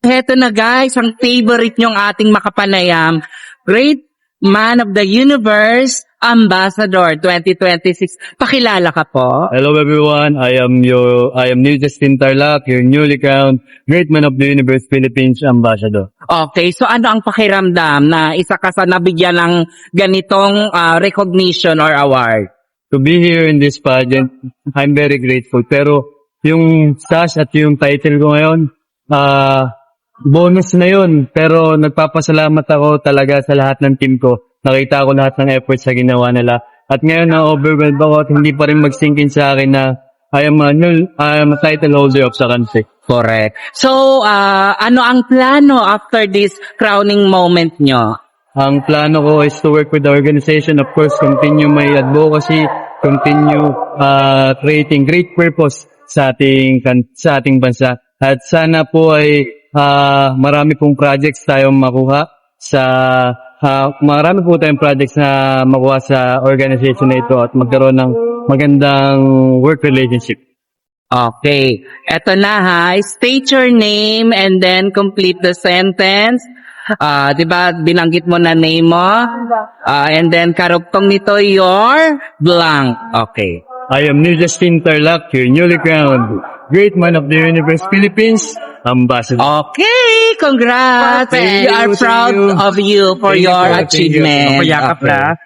Heto na guys, ang favorite nyong ating makapanayam, Great Man of the Universe Ambassador 2026. Pakilala ka po. Hello everyone, I am Neil Justin Tarlac, your newly crowned Great Man of the Universe Philippines Ambassador. Okay, so ano ang pakiramdam na isa ka sa nabigyan ng ganitong recognition or award? To be here in this pageant, I'm very grateful. Pero yung sash at yung title ko ngayon, bonus na yun. Pero nagpapasalamat ako talaga sa lahat ng team ko. Nakita ko lahat ng efforts na ginawa nila. At ngayon na-overwhelmed ako at hindi pa rin mag-sink in sa akin na I am a title holder of sa country. Correct. So, ano ang plano after this crowning moment nyo? Ang plano ko is to work with the organization, of course, continue my advocacy, continue creating great purpose sa ating bansa. At sana po ay marami pong projects tayong makuha marami po tayong projects na makuha sa organization na ito at magkaroon ng magandang work relationship. Okay. Eto na ha. State your name and then complete the sentence. Diba, binanggit mo na name mo? And then karugtong nito your blank. Okay. I am Neil Justin Tarlac, your newly crowned Great Man of the Universe Philippines Ambassador. Okay, congrats. Thank We you, are thank proud you. of you for Thank you, your thank you. achievement. Ako yakap na.